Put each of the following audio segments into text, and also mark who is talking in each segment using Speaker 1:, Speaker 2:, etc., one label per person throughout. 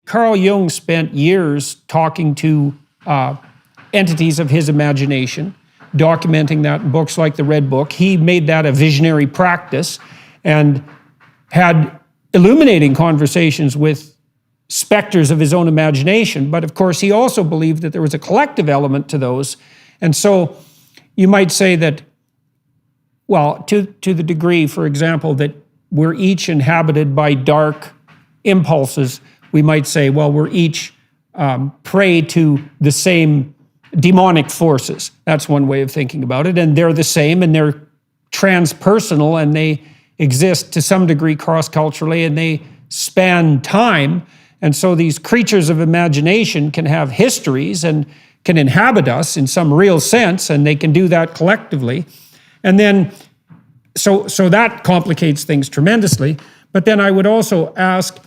Speaker 1: Carl Jung spent years talking to entities of his imagination, documenting that in books like the Red Book. He made that a visionary practice and had illuminating conversations with specters of his own imagination. But of course, he also believed that there was a collective element to those. And so you might say that, well, to the degree, for example, that we're each inhabited by dark impulses, we might say, well, we're each prey to the same demonic forces. That's one way of thinking about it. And they're the same, and they're transpersonal, and they exist to some degree cross-culturally, and they span time. And so these creatures of imagination can have histories and can inhabit us in some real sense, and they can do that collectively. And then, so that complicates things tremendously. But then I would also ask,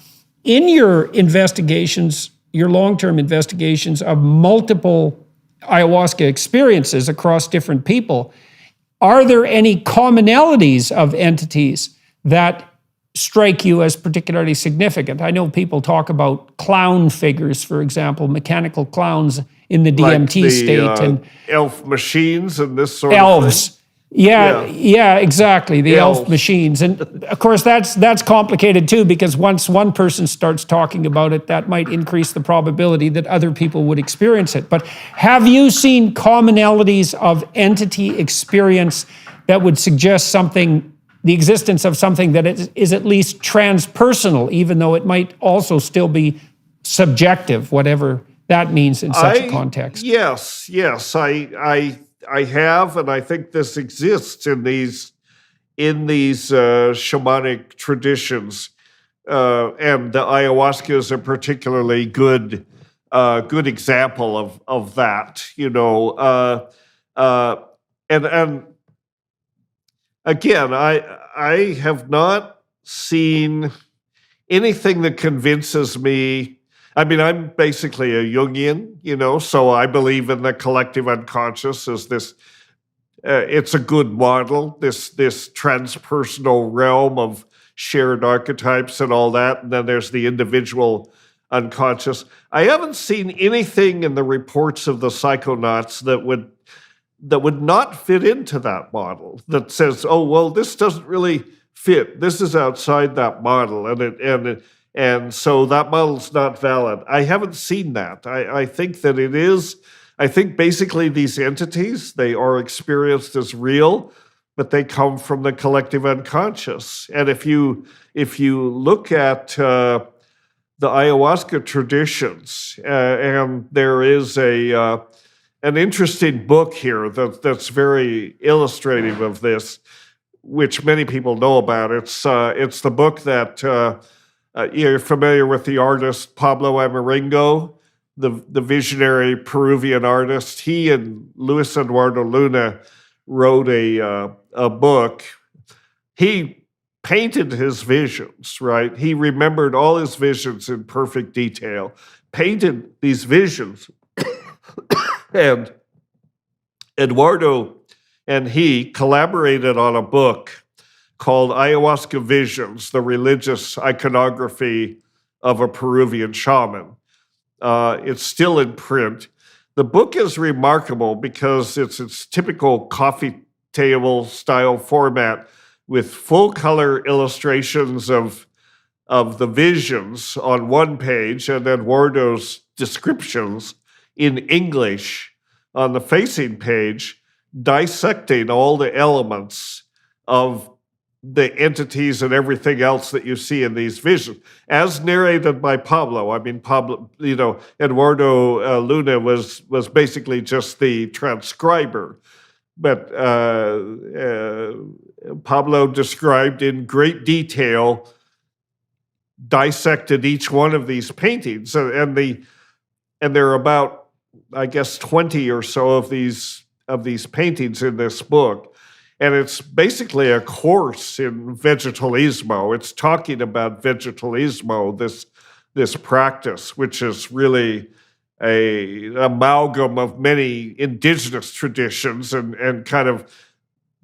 Speaker 1: in your investigations, your long-term investigations of multiple ayahuasca experiences across different people, are there any commonalities of entities that strike you as particularly significant? I know people talk about clown figures, for example, mechanical clowns in the DMT
Speaker 2: like
Speaker 1: state, and
Speaker 2: elf machines and this sort
Speaker 1: elves.
Speaker 2: of thing.
Speaker 1: Yeah, exactly. The elf machines. And of course, that's complicated too, because once one person starts talking about it, that might increase the probability that other people would experience it. But have you seen commonalities of entity experience that would suggest something, the existence of something that is at least transpersonal, even though it might also still be subjective, whatever that means in such a context?
Speaker 2: Yes. I have, and I think this exists in these shamanic traditions, and the ayahuasca is a particularly good example of that. You know, and again, I have not seen anything that convinces me. I mean, I'm basically a Jungian, you know, so I believe in the collective unconscious as this, it's a good model, this transpersonal realm of shared archetypes and all that, and then there's the individual unconscious. I haven't seen anything in the reports of the psychonauts that would not fit into that model, that says, oh, well, this doesn't really fit. This is outside that model, and so that model's not valid. I haven't seen that. I think that it is. I think basically these entities, they are experienced as real, but they come from the collective unconscious. And if you look at the ayahuasca traditions, and there is an interesting book here that's very illustrative of this, which many people know about. It's the book that. You're familiar with the artist Pablo Amaringo, the visionary Peruvian artist. He and Luis Eduardo Luna wrote a book. He painted his visions, right? He remembered all his visions in perfect detail, painted these visions. And Eduardo and he collaborated on a book called Ayahuasca Visions, the religious iconography of a Peruvian shaman. It's still in print. The book is remarkable because it's typical coffee table style format with full color illustrations of the visions on one page and Eduardo's descriptions in English on the facing page, dissecting all the elements of the entities and everything else that you see in these visions, as narrated by Pablo. I mean, Pablo, you know, Eduardo Luna was basically just the transcriber, but Pablo described in great detail, dissected each one of these paintings, and there are about, I guess, 20 or so of these paintings in this book. And it's basically a course in vegetalismo. It's talking about vegetalismo, this practice, which is really an amalgam of many indigenous traditions and kind of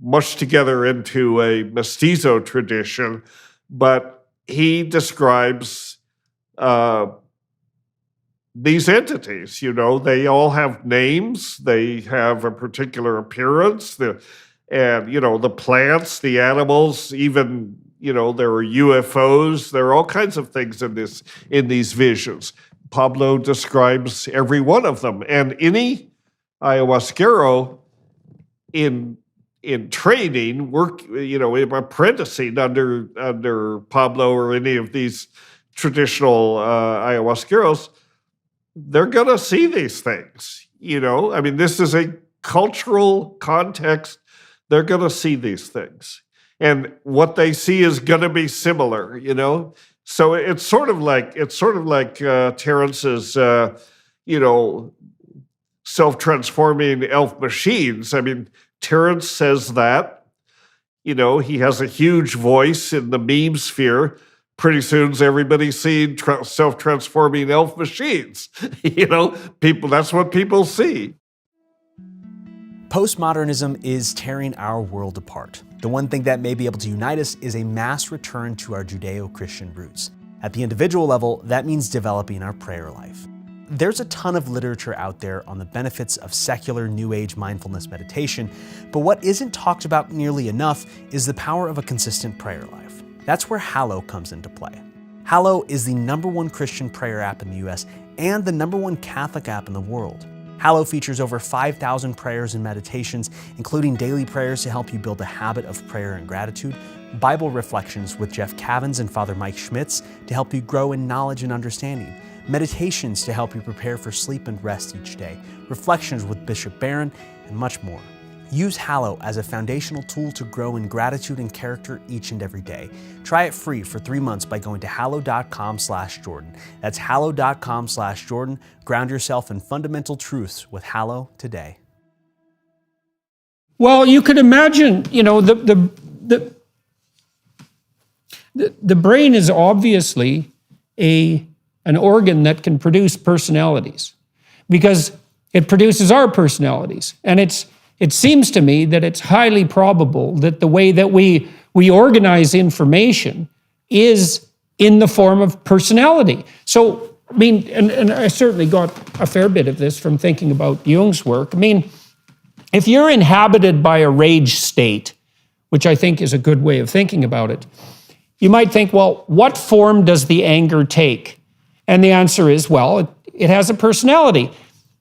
Speaker 2: mushed together into a mestizo tradition. But he describes these entities. They all have names, they have a particular appearance, and the plants, the animals, even there are UFOs, there are all kinds of things in these visions. Pablo describes every one of them, and any ayahuasquero in training, apprenticing under Pablo or any of these traditional ayahuasqueros, they're going to see these things. This is a cultural context. They're going to see these things, and what they see is going to be similar. So it's sort of like Terence's self-transforming elf machines. Terence says that. He has a huge voice in the meme sphere. Pretty soon, everybody's seeing self-transforming elf machines. People. That's what people see.
Speaker 3: Postmodernism is tearing our world apart. The one thing that may be able to unite us is a mass return to our Judeo-Christian roots. At the individual level, that means developing our prayer life. There's a ton of literature out there on the benefits of secular New Age mindfulness meditation, but what isn't talked about nearly enough is the power of a consistent prayer life. That's where Hallow comes into play. Hallow is the #1 Christian prayer app in the US and the #1 Catholic app in the world. Hallow features over 5,000 prayers and meditations, including daily prayers to help you build a habit of prayer and gratitude, Bible reflections with Jeff Cavins and Father Mike Schmitz to help you grow in knowledge and understanding, meditations to help you prepare for sleep and rest each day, reflections with Bishop Barron, and much more. Use Hallow as a foundational tool to grow in gratitude and character each and every day. Try it free for 3 months by going to hallow.com/Jordan. That's hallow.com/Jordan. Ground yourself in fundamental truths with Hallow today.
Speaker 1: Well, you could imagine, the brain is obviously an organ that can produce personalities because it produces our personalities. And it seems to me that it's highly probable that the way that we organize information is in the form of personality. So, and I certainly got a fair bit of this from thinking about Jung's work. If you're inhabited by a rage state, which I think is a good way of thinking about it, you might think, well, what form does the anger take? And the answer is, well, it has a personality.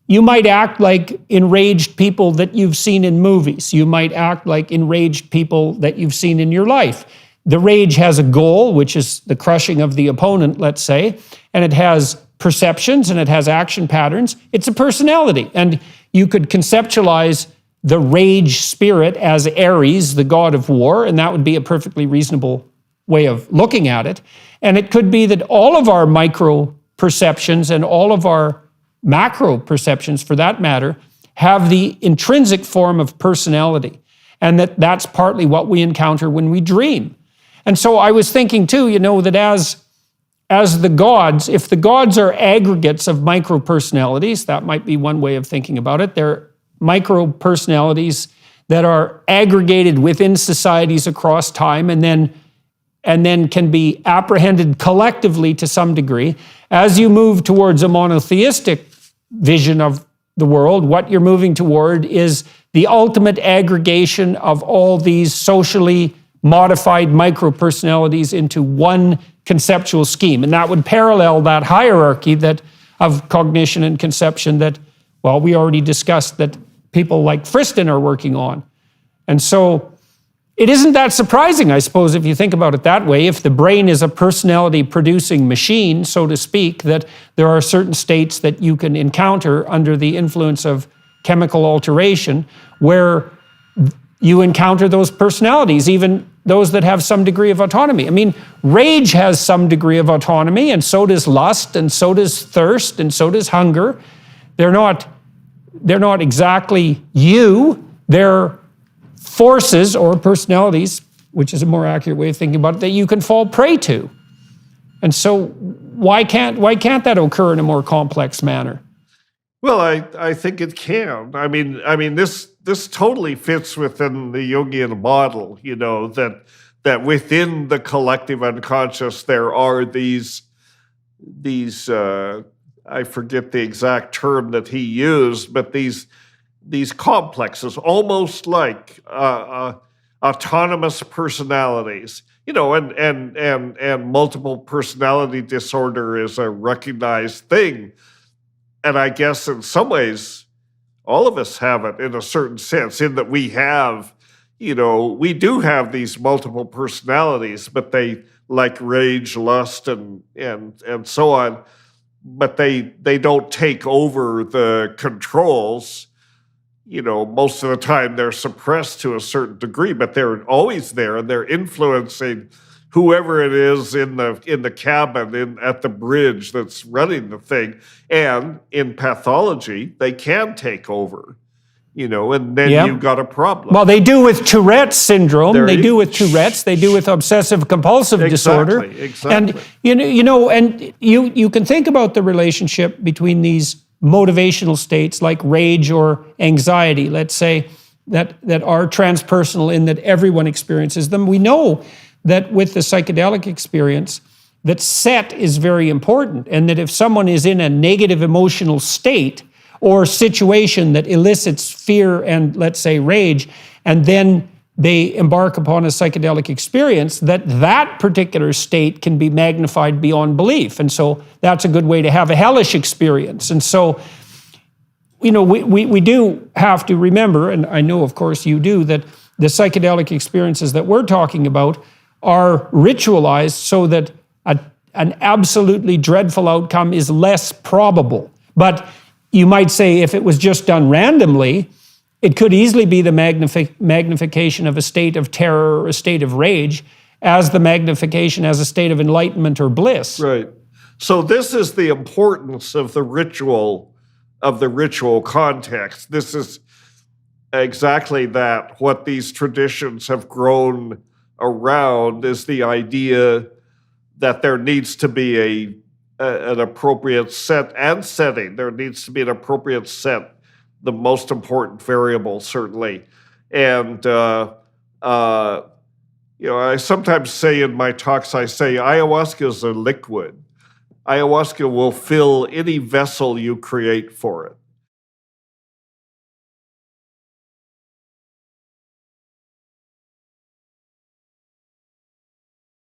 Speaker 1: You might act like enraged people that you've seen in movies. You might act like enraged people that you've seen in your life. The rage has a goal, which is the crushing of the opponent, let's say, and it has perceptions and it has action patterns. It's a personality. And you could conceptualize the rage spirit as Ares, the god of war, and that would be a perfectly reasonable way of looking at it. And it could be that all of our micro perceptions and all of our macro perceptions, for that matter, have the intrinsic form of personality, and that's partly what we encounter when we dream. And so I was thinking too, that as the gods, if the gods are aggregates of micro personalities, that might be one way of thinking about it. They're micro personalities that are aggregated within societies across time and then can be apprehended collectively to some degree. As you move towards a monotheistic vision of the world, what you're moving toward is the ultimate aggregation of all these socially modified micro-personalities into one conceptual scheme. And that would parallel that hierarchy of cognition and conception that, well, we already discussed that people like Friston are working on. And so it isn't that surprising, I suppose, if you think about it that way, if the brain is a personality-producing machine, so to speak, that there are certain states that you can encounter under the influence of chemical alteration where you encounter those personalities, even those that have some degree of autonomy. Rage has some degree of autonomy, and so does lust, and so does thirst, and so does hunger. They're not exactly you. They're forces or personalities, which is a more accurate way of thinking about it, that you can fall prey to. And so why can't that occur in a more complex manner?
Speaker 2: Well, I think it can. This totally fits within the Jungian model, that within the collective unconscious there are these I forget the exact term that he used, but these complexes, almost like autonomous personalities, and multiple personality disorder is a recognized thing. And I guess in some ways, all of us have it in a certain sense, in that we have, we do have these multiple personalities, but they, like rage, lust, and so on, but they don't take over the controls. Most of the time they're suppressed to a certain degree, but they're always there, and they're influencing whoever it is in the cabin, at the bridge that's running the thing. And in pathology, they can take over, and then
Speaker 1: Yep.
Speaker 2: you've got a problem.
Speaker 1: Well, they do with Tourette's syndrome.
Speaker 2: There
Speaker 1: They
Speaker 2: you-
Speaker 1: do with Tourette's. They do with obsessive compulsive disorder.
Speaker 2: Exactly.
Speaker 1: And and you can think about the relationship between these motivational states like rage or anxiety, let's say, that are transpersonal in that everyone experiences them. We know that with the psychedelic experience, that set is very important, and that if someone is in a negative emotional state or situation that elicits fear and, let's say, rage, and then they embark upon a psychedelic experience, that particular state can be magnified beyond belief. And so that's a good way to have a hellish experience. And so, we do have to remember, and I know, of course, you do, that the psychedelic experiences that we're talking about are ritualized so that an absolutely dreadful outcome is less probable. But you might say if it was just done randomly, it could easily be the magnification of a state of terror or a state of rage as the magnification as a state of enlightenment or bliss.
Speaker 2: Right. So this is the importance of the ritual context. This is exactly that. What these traditions have grown around is the idea that there needs to be an appropriate set and setting. There needs to be an appropriate set, the most important variable, certainly. And, I sometimes say in my talks, I say ayahuasca is a liquid. Ayahuasca will fill any vessel you create for it.